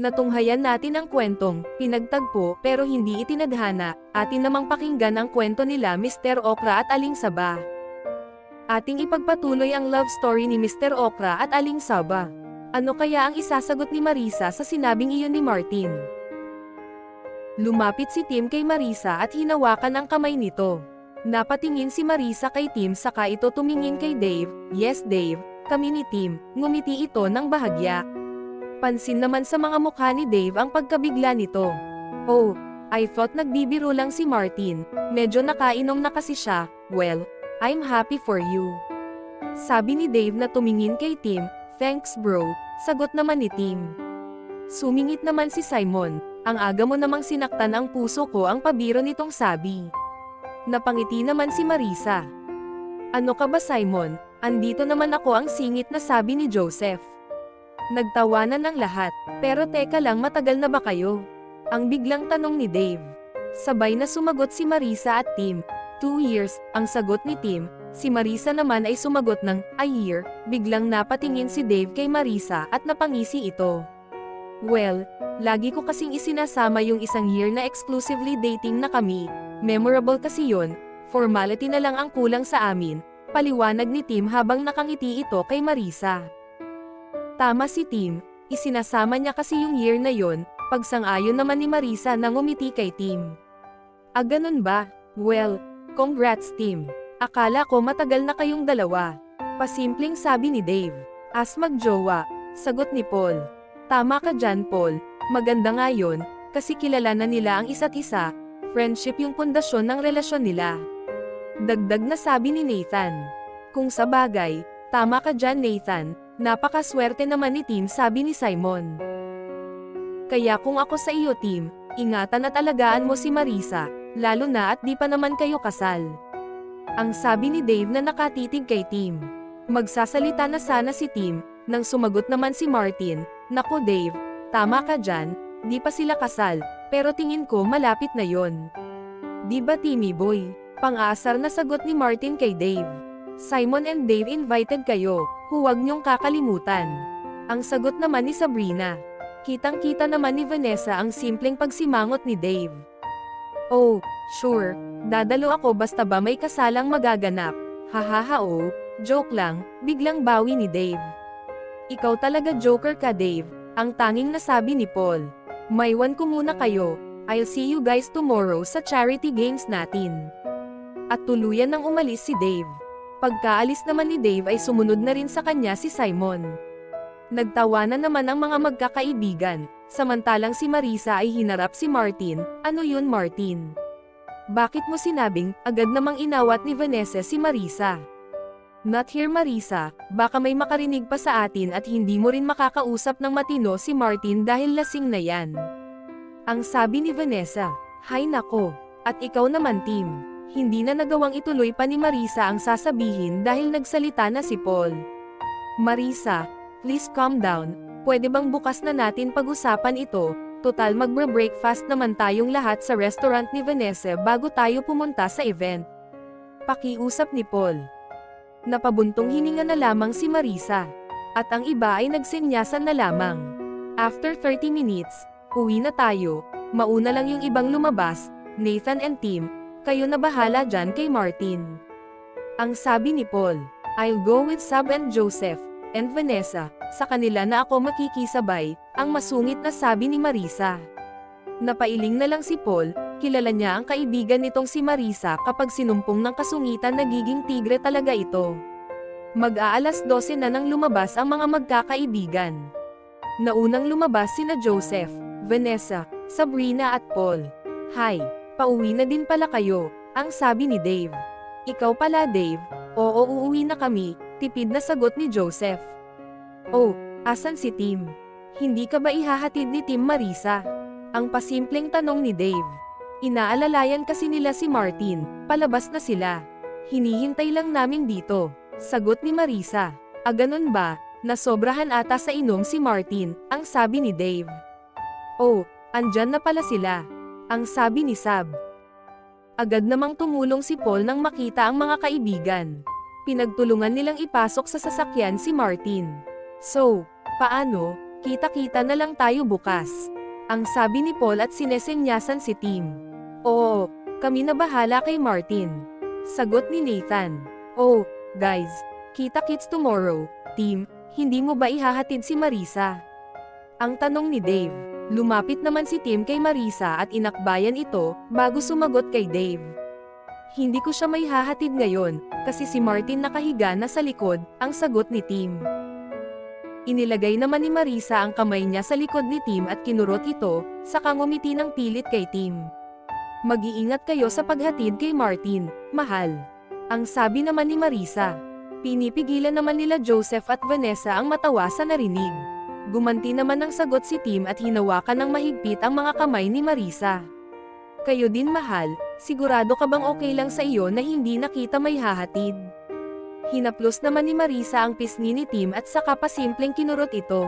Natunghayan natin ang kwentong, pinagtagpo pero hindi itinadhana, atin namang pakinggan ang kwento nila Mr. Okra at Aling Saba. Ating ipagpatuloy ang love story ni Mr. Okra at Aling Saba. Ano kaya ang isasagot ni Marisa sa sinabing iyon ni Martin? Lumapit si Tim kay Marisa at hinawakan ang kamay nito. Napatingin si Marisa kay Tim saka ito tumingin kay Dave. Yes Dave, kami ni Tim, ngumiti ito ng bahagya. Pansin naman sa mga mukha ni Dave ang pagkabigla nito. Oh, I thought nagbibiro lang si Martin, medyo nakainom na kasi siya. Well, I'm happy for you. Sabi ni Dave na tumingin kay Tim. Thanks bro, sagot naman ni Tim. Sumingit naman si Simon, ang aga mo namang sinaktan ang puso ko ang pabiro nitong sabi. Napangiti naman si Marisa. Ano ka ba Simon, andito naman ako ang singit na sabi ni Joseph. Nagtawanan ng lahat, pero teka lang matagal na ba kayo? Ang biglang tanong ni Dave. Sabay na sumagot si Marisa at Tim. 2 years, ang sagot ni Tim. Si Marisa naman ay sumagot ng, a year. Biglang napatingin si Dave kay Marisa at napangisi ito. Well, lagi ko kasing isinasama yung isang year na exclusively dating na kami. Memorable kasi yun, formality na lang ang kulang sa amin. Paliwanag ni Tim habang nakangiti ito kay Marisa. Tama si Tim, isinasama niya kasi yung year na yon, pagsang-ayon naman ni Marisa na ngumiti kay Tim. Ah ganun ba? Well, congrats Tim. Akala ko matagal na kayong dalawa. Pasimpleng sabi ni Dave. As magjowa, sagot ni Paul. Tama ka dyan Paul, maganda nga yun, kasi kilala na nila ang isa't isa, friendship yung pundasyon ng relasyon nila. Dagdag na sabi ni Nathan. Kung sa bagay, tama ka dyan Nathan. Napakaswerte naman ni Tim sabi ni Simon. Kaya kung ako sa iyo Tim, ingatan at alagaan mo si Marisa, lalo na at di pa naman kayo kasal. Ang sabi ni Dave na nakatitig kay Tim. Magsasalita na sana si Tim, nang sumagot naman si Martin, Naku Dave, tama ka dyan, di pa sila kasal, pero tingin ko malapit na yon. Di ba Timmy boy? Pang-aasar na sagot ni Martin kay Dave. Simon and Dave invited kayo, huwag niyong kakalimutan. Ang sagot naman ni Sabrina. Kitang-kita naman ni Vanessa ang simpleng pagsimangot ni Dave. Oh, sure, dadalo ako basta ba may kasalang magaganap. Hahaha oh, joke lang, biglang bawi ni Dave. Ikaw talaga joker ka Dave, ang tanging nasabi ni Paul. Maiwan ko muna kayo, I'll see you guys tomorrow sa charity games natin. At tuluyan nang umalis si Dave. Pagkaalis naman ni Dave ay sumunod na rin sa kanya si Simon. Nagtawanan naman ang mga magkakaibigan, samantalang si Marisa ay hinarap si Martin. Ano yun Martin? Bakit mo sinabing, agad namang inawat ni Vanessa si Marisa? Not here Marisa, baka may makarinig pa sa atin at hindi mo rin makakausap ng matino si Martin dahil lasing na yan. Ang sabi ni Vanessa, hay nako, at ikaw naman Tim. Hindi na nagawang ituloy pa ni Marisa ang sasabihin dahil nagsalita na si Paul. Marisa, please calm down, pwede bang bukas na natin pag-usapan ito, total magbre-breakfast naman tayong lahat sa restaurant ni Vanessa bago tayo pumunta sa event. Pakiusap ni Paul. Napabuntong hininga na lamang si Marisa. At ang iba ay nagsenyasan na lamang. After 30 minutes, uwi na tayo, mauna lang yung ibang lumabas, Nathan and Tim. Kayo na bahala dyan kay Martin. Ang sabi ni Paul, I'll go with Sab and Joseph, and Vanessa, sa kanila na ako makikisabay, ang masungit na sabi ni Marisa. Napailing na lang si Paul, kilala niya ang kaibigan nitong si Marisa kapag sinumpong ng kasungitan nagiging tigre talaga ito. Mag-aalas 12 na nang lumabas ang mga magkakaibigan. Naunang lumabas sina Joseph, Vanessa, Sabrina at Paul. Hi! Pauwi na din pala kayo, ang sabi ni Dave. Ikaw pala Dave, oo uuwi na kami, tipid na sagot ni Joseph. Oh, asan si Tim? Hindi ka ba ihahatid ni Tim Marisa? Ang pasimpleng tanong ni Dave. Inaalalayan kasi nila si Martin, palabas na sila. Hinihintay lang namin dito, sagot ni Marisa. Ah ganun ba, nasobrahan ata sa inom si Martin, ang sabi ni Dave. Oh, andyan na pala sila. Ang sabi ni Sab. Agad namang tumulong si Paul nang makita ang mga kaibigan. Pinagtulungan nilang ipasok sa sasakyan si Martin. So, paano? Kita-kita na lang tayo bukas. Ang sabi ni Paul at sinesenyasan si Tim. Oo, kami na bahala kay Martin. Sagot ni Nathan. Oh, guys, kita-kits tomorrow. Tim, hindi mo ba ihahatid si Marisa? Ang tanong ni Dave. Lumapit naman si Tim kay Marisa at inakbayan ito, bago sumagot kay Dave. Hindi ko siya may hahatid ngayon, kasi si Martin nakahiga na sa likod, ang sagot ni Tim. Inilagay naman ni Marisa ang kamay niya sa likod ni Tim at kinurot ito, saka ngumiti ng pilit kay Tim. Mag-iingat kayo sa paghatid kay Martin, mahal. Ang sabi naman ni Marisa. Pinipigilan naman nila Joseph at Vanessa ang matawa sa narinig. Gumanti naman ng sagot si Tim at hinawakan ng mahigpit ang mga kamay ni Marisa. Kayo din mahal, sigurado ka bang okay lang sa iyo na hindi nakita may hahatid? Hinaplos naman ni Marisa ang pisngi ni Tim at saka pasimpleng kinurot ito.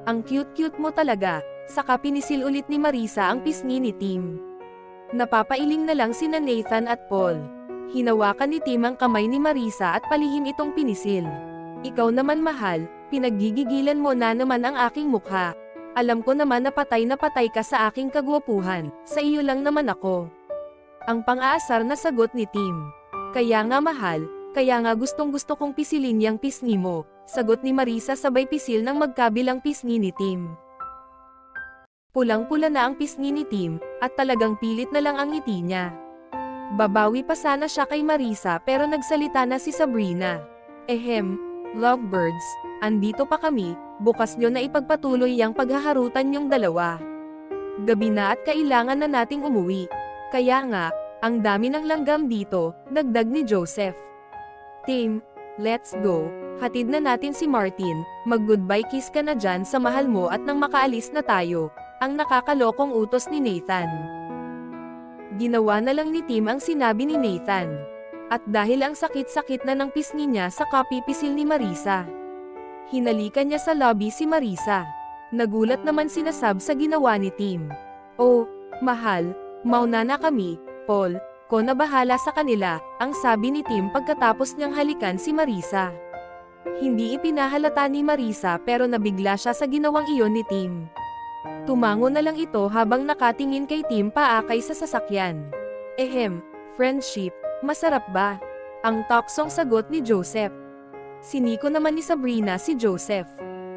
Ang cute-cute mo talaga, saka pinisil ulit ni Marisa ang pisngi ni Tim. Napapailing na lang sina Nathan at Paul. Hinawakan ni Tim ang kamay ni Marisa at palihim itong pinisil. Ikaw naman mahal, pinaggigigilan mo na naman ang aking mukha. Alam ko naman na patay ka sa aking kagwapuhan, sa iyo lang naman ako. Ang pang-aasar na sagot ni Tim. Kaya nga mahal, kaya nga gustong-gusto kong pisilin yang pisngi mo, sagot ni Marisa sabay pisil ng magkabilang pisngi ni Tim. Pulang-pula na ang pisngi ni Tim, at talagang pilit na lang ang ngiti niya. Babawi pa sana siya kay Marisa pero nagsalita na si Sabrina. Lovebirds, andito pa kami, bukas nyo na ipagpatuloy yang paghaharutan yung dalawa. Gabi na at kailangan na nating umuwi. Kaya nga, ang dami ng langgam dito, dagdag ni Joseph. Tim, let's go, hatid na natin si Martin, mag-goodbye kiss ka na dyan sa mahal mo at nang makaalis na tayo, ang nakakalokong utos ni Nathan. Ginawa na lang ni Tim ang sinabi ni Nathan. At dahil ang sakit-sakit na ng pisngi niya sa kapipisil ni Marisa. Hinalikan niya sa lobby si Marisa. Nagulat naman si Sab sa ginawa ni Tim. Oh, mahal, mauna na kami, Paul, ko na bahala sa kanila, ang sabi ni Tim pagkatapos niyang halikan si Marisa. Hindi ipinahalata ni Marisa pero nabigla siya sa ginawang iyon ni Tim. Tumango na lang ito habang nakatingin kay Tim paakay sa sasakyan. Friendship. Masarap ba? Ang taksong sagot ni Joseph. Siniko naman ni Sabrina si Joseph.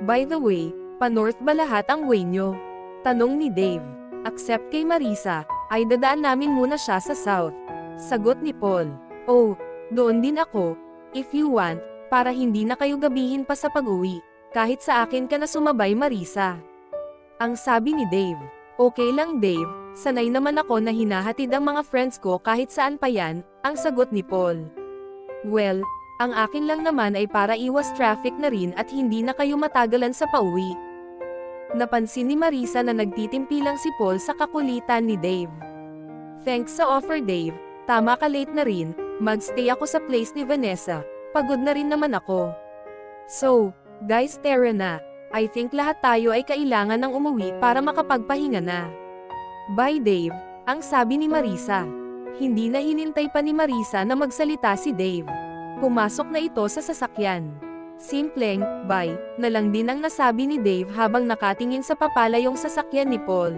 By the way, pa-north ba lahat ang way nyo? Tanong ni Dave. Accept kay Marisa, ay dadaan namin muna siya sa south. Sagot ni Paul. Oh, doon din ako. If you want, para hindi na kayo gabihin pa sa pag-uwi. Kahit sa akin ka na sumabay Marisa. Ang sabi ni Dave. Okay lang Dave, sanay naman ako na hinahatid ang mga friends ko kahit saan pa yan, ang sagot ni Paul. Well, ang akin lang naman ay para iwas traffic na rin at hindi na kayo matagalan sa pauwi. Napansin ni Marisa na nagtitimpi lang si Paul sa kakulitan ni Dave. Thanks sa offer Dave, tama ka late na rin, magstay ako sa place ni Vanessa, pagod na rin naman ako. So, guys tara na, I think lahat tayo ay kailangan ng umuwi para makapagpahinga na. Bye Dave, ang sabi ni Marisa. Hindi na hinintay pa ni Marisa na magsalita si Dave. Pumasok na ito sa sasakyan. Simpleng, bye, na lang din ang nasabi ni Dave habang nakatingin sa papalayong sasakyan ni Paul.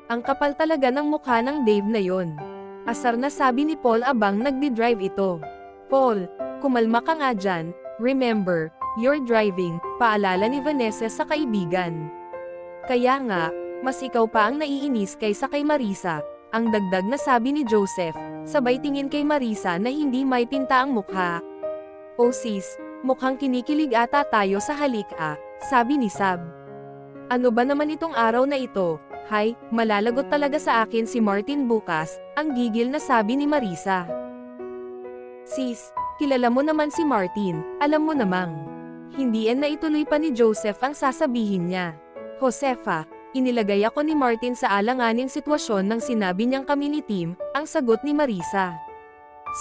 Ang kapal talaga ng mukha ng Dave na yon. Asar na sabi ni Paul abang nagdi-drive ito. Paul, kumalma ka nga dyan, remember, you're driving, paalala ni Vanessa sa kaibigan. Kaya nga, mas ikaw pa ang naiinis kaysa kay Marisa, ang dagdag na sabi ni Joseph, sabay tingin kay Marisa na hindi may pinta ang mukha. Oh sis, mukhang kinikilig ata tayo sa halik sabi ni Sab. Ano ba naman itong araw na ito? Hay, malalagot talaga sa akin si Martin bukas, ang gigil na sabi ni Marisa. Sis, kilala mo naman si Martin, alam mo namang. Hindi na ituloy pa ni Joseph ang sasabihin niya. Josefa, inilagay ako ni Martin sa alanganing sitwasyon nang sinabi niyang kami ni Tim, ang sagot ni Marisa.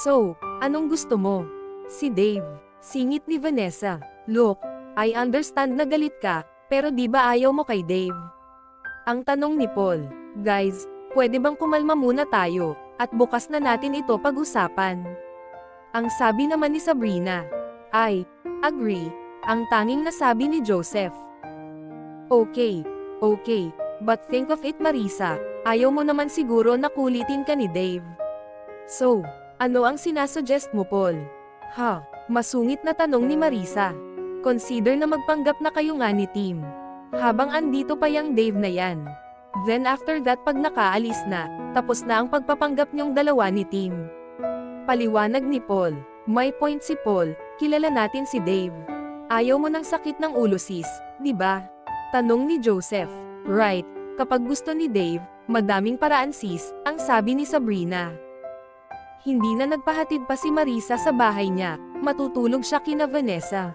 So, anong gusto mo? Si Dave, singit ni Vanessa. Look, I understand na galit ka, pero di ba ayaw mo kay Dave? Ang tanong ni Paul. Guys, pwede bang kumalma muna tayo, at bukas na natin ito pag-usapan? Ang sabi naman ni Sabrina. I agree. Ang tanging nasabi ni Joseph. Okay, but think of it Marisa, ayaw mo naman siguro na kulitin ka ni Dave. So, ano ang sinasuggest mo Paul? Masungit na tanong ni Marisa. Consider na magpanggap na kayo nga ni Tim. Habang andito pa yang Dave na yan. Then after that pag nakaalis na, tapos na ang pagpapanggap niyong dalawa ni Tim. Paliwanag ni Paul. May point si Paul, kilala natin si Dave. Ayaw mo ng sakit ng ulo sis, di ba? Tanong ni Joseph. Right, kapag gusto ni Dave, madaming paraan sis, ang sabi ni Sabrina. Hindi na nagpahatid pa si Marisa sa bahay niya, matutulog siya kina Vanessa.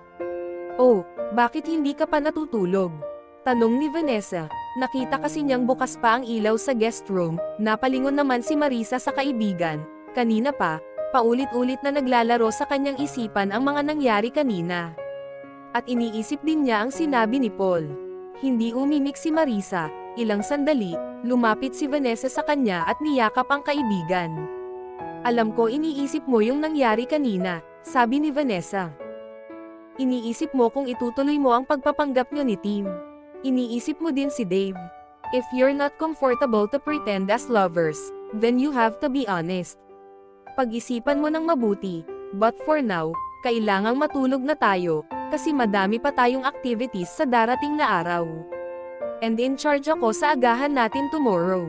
Oh, bakit hindi ka pa natutulog? Tanong ni Vanessa. Nakita kasi niyang bukas pa ang ilaw sa guest room, napalingon naman si Marisa sa kaibigan. Kanina pa, paulit-ulit na naglalaro sa kanyang isipan ang mga nangyari kanina. At iniisip din niya ang sinabi ni Paul. Hindi umimik si Marisa, ilang sandali, lumapit si Vanessa sa kanya at niyakap ang kaibigan. Alam ko iniisip mo yung nangyari kanina, sabi ni Vanessa. Iniisip mo kung itutuloy mo ang pagpapanggap niyo ni Tim. Iniisip mo din si Dave. If you're not comfortable to pretend as lovers, then you have to be honest. Pag-isipan mo ng mabuti, but for now, kailangang matulog na tayo, kasi madami pa tayong activities sa darating na araw. And in charge ako sa agahan natin tomorrow.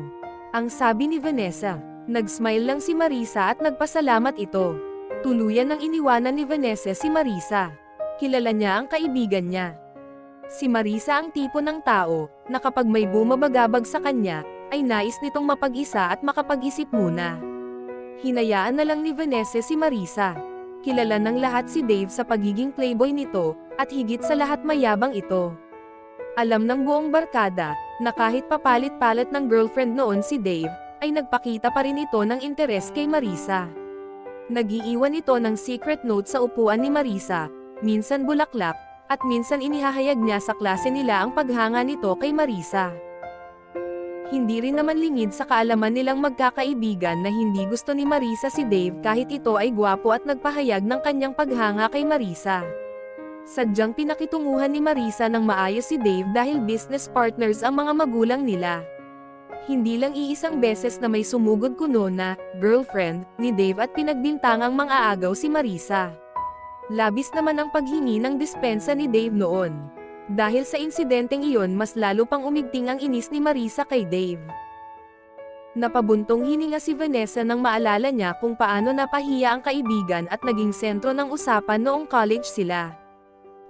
Ang sabi ni Vanessa. Nag-smile lang si Marisa at nagpasalamat ito. Tuluyan nang iniwanan ni Vanessa si Marisa. Kilala niya ang kaibigan niya. Si Marisa ang tipo ng tao, na kapag may bumabagabag sa kanya, ay nais nitong mapag-isa at makapag-isip muna. Hinayaan na lang ni Vanessa si Marisa. Kilala ng lahat si Dave sa pagiging playboy nito, at higit sa lahat mayabang ito. Alam ng buong barkada, na kahit papalit-palit ng girlfriend noon si Dave, ay nagpakita pa rin ito ng interes kay Marisa. Nag-iiwan ito ng secret note sa upuan ni Marisa, minsan bulaklak, at minsan inihahayag niya sa klase nila ang paghanga nito kay Marisa. Hindi rin naman lingid sa kaalaman nilang magkakaibigan na hindi gusto ni Marisa si Dave kahit ito ay gwapo at nagpahayag ng kanyang paghanga kay Marisa. Sadyang pinakitunguhan ni Marisa ng maayos si Dave dahil business partners ang mga magulang nila. Hindi lang iisang beses na may sumugod kuno na girlfriend ni Dave at pinagbintangang mang-aagaw si Marisa. Labis naman ang paghingi ng dispensa ni Dave noon. Dahil sa insidenteng iyon mas lalo pang umigting ang inis ni Marisa kay Dave. Napabuntong hininga si Vanessa nang maalala niya kung paano napahiya ang kaibigan at naging sentro ng usapan noong college sila.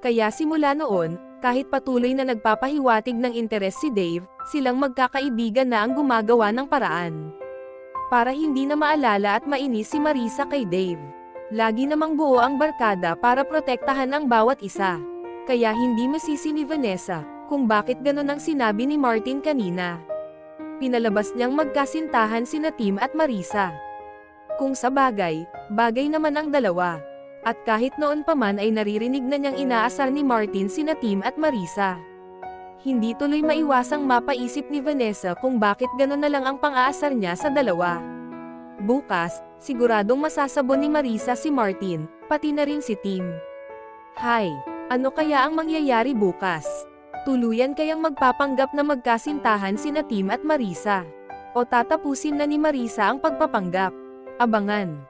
Kaya simula noon, kahit patuloy na nagpapahiwatig ng interes si Dave, silang magkakaibigan na ang gumagawa ng paraan. Para hindi na maalala at mainis si Marisa kay Dave. Lagi namang buo ang barkada para protektahan ang bawat isa. Kaya hindi masisi ni Vanessa, kung bakit ganon ang sinabi ni Martin kanina. Pinalabas niyang magkasintahan sina Tim at Marisa. Kung sa bagay naman ang dalawa. At kahit noon pa man ay naririnig na niyang inaasar ni Martin sina Tim at Marisa. Hindi tuloy maiwasang mapaisip ni Vanessa kung bakit ganon na lang ang pang-aasar niya sa dalawa. Bukas, siguradong masasabon ni Marisa si Martin, pati na rin si Tim. Hay, ano kaya ang mangyayari bukas? Tuluyan kayang magpapanggap na magkasintahan sina Tim at Marisa? O tatapusin na ni Marisa ang pagpapanggap? Abangan.